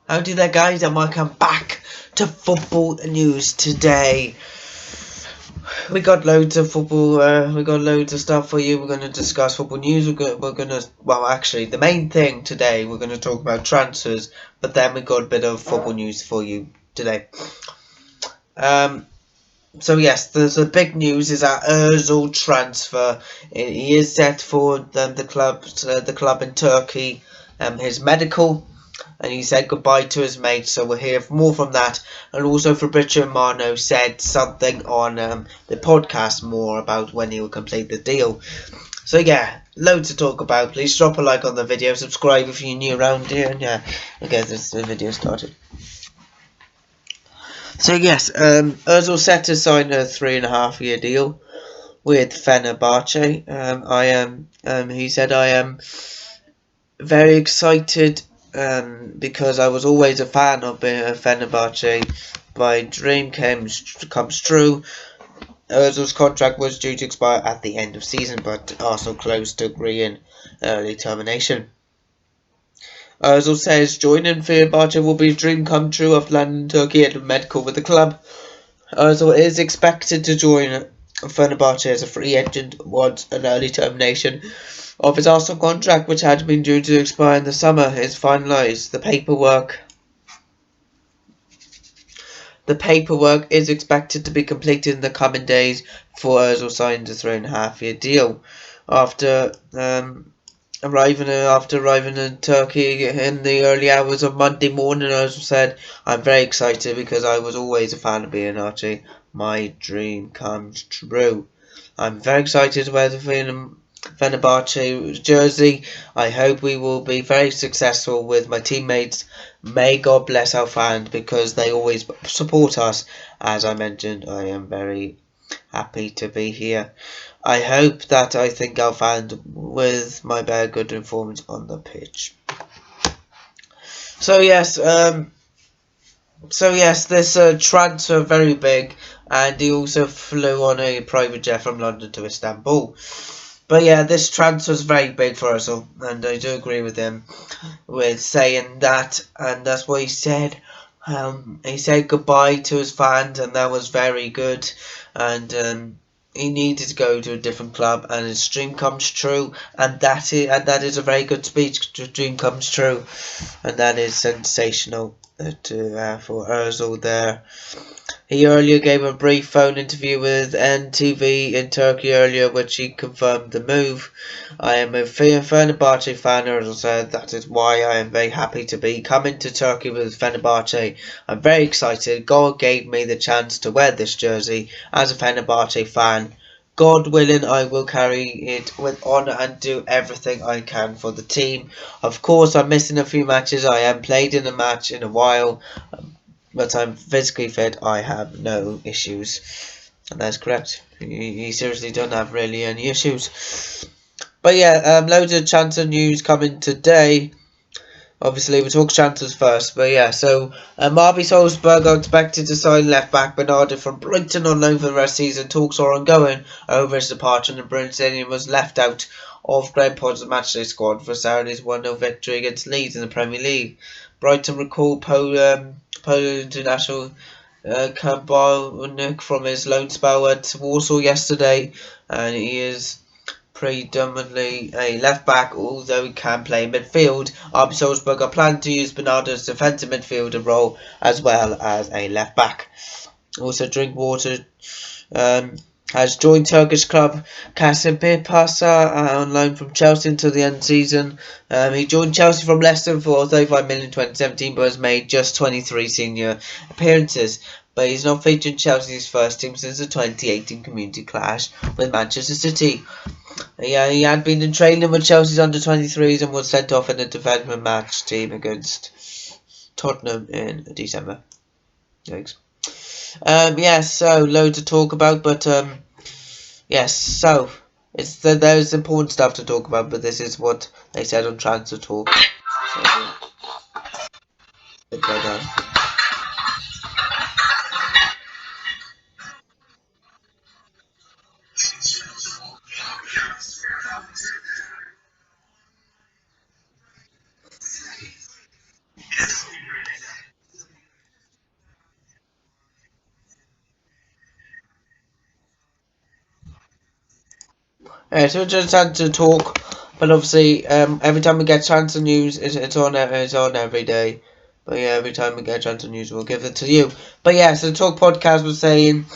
Howdy there, guys, and welcome back to football news today. We got loads of football. We got loads of stuff for you. We're going to discuss football news. Well, actually, the main thing today, we're going to talk about transfers, but then we got a bit of football news for you today. So yes, there's a big news is our Ozil transfer. He is set for the club in Turkey. His medical. And he said goodbye to his mate, so we'll hear more from that. And also Fabrizio Romano said something on the podcast more about when he will complete the deal. So yeah, loads to talk about. Please drop a like on the video, subscribe if you're new around here, and yeah, we'll get this video started. So yes, Ozil set to sign a 3.5-year deal with Fenerbahce. He said, I am very excited because I was always a fan of Fenerbahce. My dream comes true. Ozil's contract was due to expire at the end of season, but Arsenal close to agreeing early termination. Ozil says joining Fenerbahce will be a dream come true after landing in Turkey and medical with the club. Ozil is expected to join Fenerbahce as a free agent once an early termination of his Arsenal contract, which had been due to expire in the summer, is finalised. The paperwork is expected to be completed in the coming days before Ozil signs a 3.5-year deal. After arriving in Turkey in the early hours of Monday morning, Ozil said, "I'm very excited because I was always a fan of Fenerbahce. My dream comes true. I'm very excited to wear the Fenerbahce jersey. I hope we will be very successful with my teammates. May God bless our fans because they always support us. As I mentioned, I am very happy to be here. I hope that I think I'll find with my very good performance on the pitch." So yes, this transfer very big, and he also flew on a private jet from London to Istanbul. But yeah, this transfer is very big for us all, and I do agree with him with saying that, and that's what he said. He said goodbye to his fans, and that was very good. And he needed to go to a different club, and his dream comes true, and that is a very good speech. Dream comes true, and that is sensational for Ozil there. He earlier gave a brief phone interview with NTV in Turkey earlier, which he confirmed the move. "I am a Fenerbahce fan," Ozil said. "That is why I am very happy to be coming to Turkey with Fenerbahce. I'm very excited. God gave me the chance to wear this jersey as a Fenerbahce fan. God willing, I will carry it with honour and do everything I can for the team. Of course, I'm missing a few matches. I haven't played in a match in a while, but I'm physically fit. I have no issues." And that's correct. He seriously don't have really any issues. But yeah, loads of transfer news coming today. Obviously, we'll talk transfers first. But yeah, so RB Salzburg are expected to sign left-back Bernardo from Brighton on loan for the rest of the season. Talks are ongoing over his departure, and Brighton was left out of Graham Potter's matchday squad for Saturday's 1-0 victory against Leeds in the Premier League. Brighton recalled Polish international Kabalnik from his loan spell at Warsaw yesterday, and he is predominantly a left-back, although he can play midfield. RB Salzburg are planning to use Bernardo's defensive midfielder role as well as a left-back. Also, Drinkwater has joined Turkish club Kasımpaşa on loan from Chelsea until the end of the season. He joined Chelsea from Leicester for 35 million in 2017, but has made just 23 senior appearances. But he's not featured in Chelsea's first team since the 2018 community clash with Manchester City. Yeah, he had been in training with Chelsea's under-23s and was sent off in a development match team against Tottenham in December. Thanks. Yes, so loads to talk about, but yes, so there's important stuff to talk about, but this is what they said on Transfer Talk. So, goodbye, guys. So we just had to talk, but obviously, every time we get transfer news, it's on every day. But yeah, every time we get transfer news, we'll give it to you. But yeah, so the Talk podcast was saying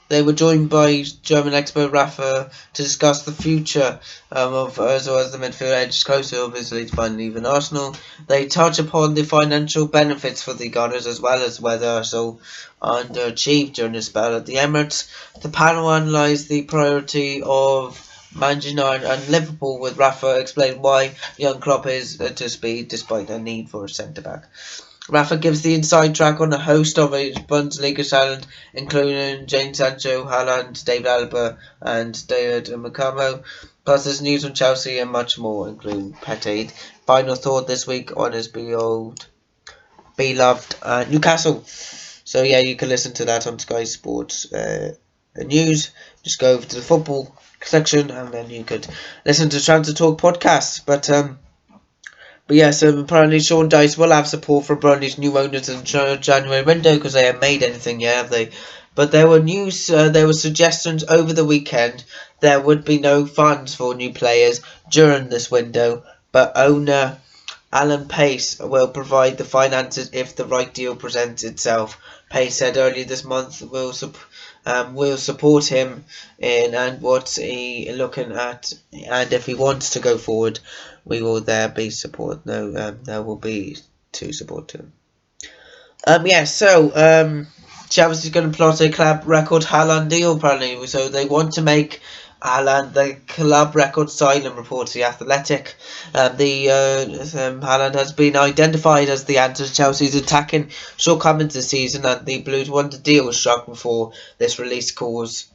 they were joined by German expert Rafa to discuss the future of Ozil as the midfield edge, closer obviously to finally leaving Arsenal. They touch upon the financial benefits for the Gunners as well as whether Ozil underachieved during his spell at the Emirates. The panel analysed the priority of Manchester United and Liverpool, with Rafa explain why young Klopp is to speed despite a need for a centre back. Rafa gives the inside track on a host of a Bundesliga talent, including Jadon Sancho, Haaland, David Alaba, and David Macamo. Plus, there's news on Chelsea and much more, including Petade. Final thought this week on his beloved Newcastle. So yeah, you can listen to that on Sky Sports News. Just go over to the football section, and then you could listen to Transfer Talk podcasts. But yeah, so apparently Sean Dyche will have support from Burnley's new owners in January window, because they haven't made anything yet, have they? But there were suggestions over the weekend there would be no funds for new players during this window, but owner Alan Pace will provide the finances if the right deal presents itself. Pace said earlier this month will support him in and what's he looking at, and if he wants to go forward, we will there be support. No, there will be to support him. Chelsea's going to plot a club record Haaland deal apparently. So they want to make Haaland the club record signing, reports The Athletic. Haaland has been identified as the answer to Chelsea's attacking shortcomings this season, and the Blues want a deal struck before his release clause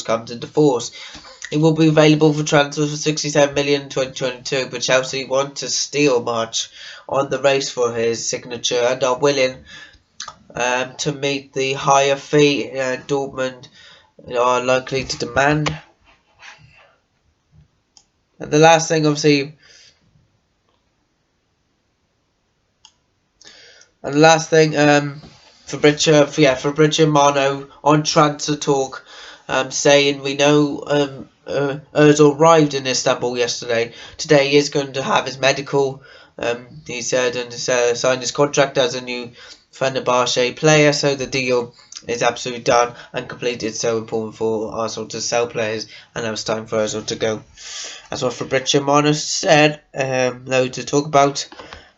comes into force. It will be available for transfers for 67 million in 2022, but Chelsea want to steal March on the race for his signature and are willing to meet the higher fee Dortmund are likely to demand. And the last thing, obviously, Fabrizio Romano on Transfer Talk, saying we know Ozil arrived in Istanbul yesterday. Today he is going to have his medical. He said, and signed his contract as a new Fenerbache player, so the deal is absolutely done and completed. It's so important for Arsenal to sell players, and now it's time for Ozil to go. That's what Fabrizio Romano said. Loads to talk about.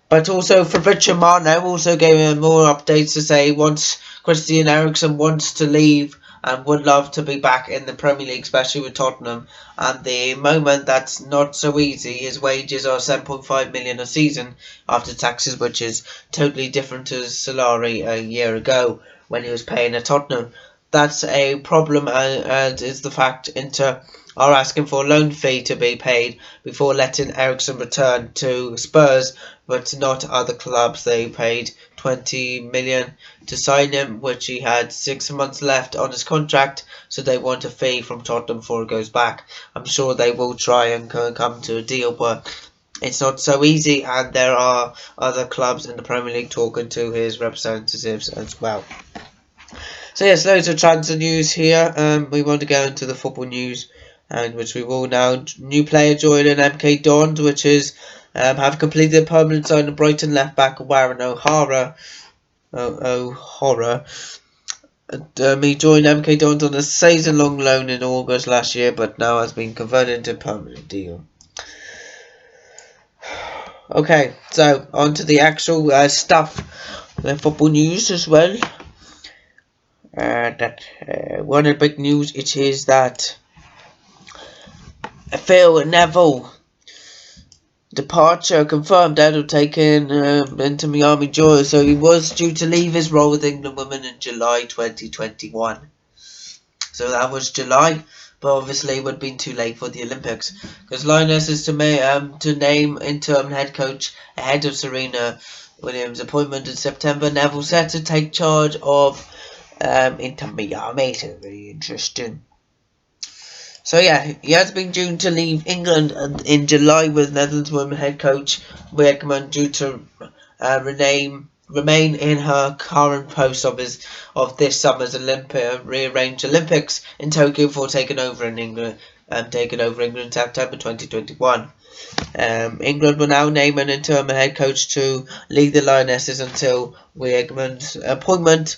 But also Fabrizio Romano also gave him more updates to say once Christian Eriksen wants to leave and would love to be back in the Premier League, especially with Tottenham. And the moment that's not so easy. His wages are 7.5 million a season after taxes, which is totally different to his salary a year ago when he was paying at Tottenham. That's a problem, and is the fact Inter are asking for a loan fee to be paid before letting Eriksen return to Spurs, but not other clubs. They paid 20 million to sign him, which he had 6 months left on his contract, so they want a fee from Tottenham before it goes back. I'm sure they will try and come to a deal, but it's not so easy, and there are other clubs in the Premier League talking to his representatives as well. So yes, loads of transfer news here. We want to go into the football news, and which we will now. New player joining MK Dons, which is have completed a permanent sign of Brighton left back Warren O'Hara. He joined MK Dons on a season-long loan in August last year, but now has been converted into a permanent deal. Okay, so on to the actual stuff, the football news as well. One of the big news it is that Phil Neville departure confirmed that of taking into Miami Joy, so he was due to leave his role with England women in July 2021. So that was July, but obviously it would have been too late for the Olympics, because Lioness is to name interim head coach ahead of Serena Williams' appointment in September. Neville set to take charge of Inter Miami, so very interesting. So yeah, he has been due to leave England in July with Netherlands women head coach Weerman due to remain in her current post of this summer's rearranged Olympics in Tokyo before taking over in England taking over England in September 2021. England will now name an interim head coach to lead the Lionesses until Weigman's appointment,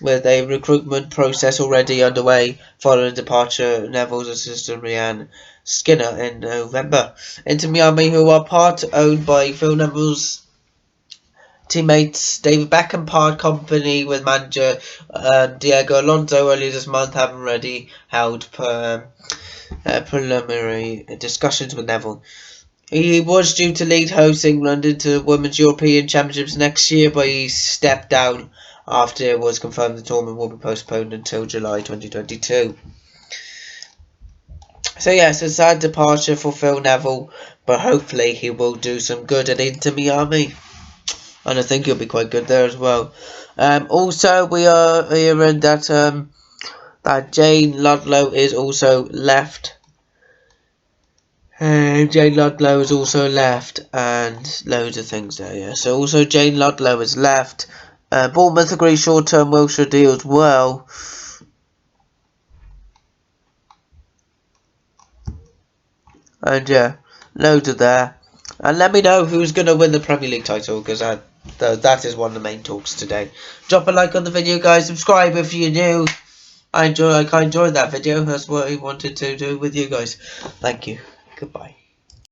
with a recruitment process already underway following the departure of Neville's assistant Rhian Skinner in November. Inter Miami, who are part owned by Phil Neville's teammates David Beckham, part company with manager Diego Alonso, earlier this month have already held preliminary discussions with Neville. He was due to lead host England into the Women's European Championships next year, but he stepped down after it was confirmed the tournament will be postponed until July 2022. So yes, a sad departure for Phil Neville, but hopefully he will do some good at Inter Miami. And I think he'll be quite good there as well. Also, we are hearing that Jane Ludlow is also left. Jane Ludlow has also left, and loads of things there, yeah. So also Jane Ludlow has left. Bournemouth agrees short-term Wilshere deal as well. And yeah, loads of there. And let me know who's going to win the Premier League title, because that is one of the main talks today. Drop a like on the video, guys. Subscribe if you're new. I enjoyed that video. That's what I wanted to do with you guys. Thank you. Goodbye.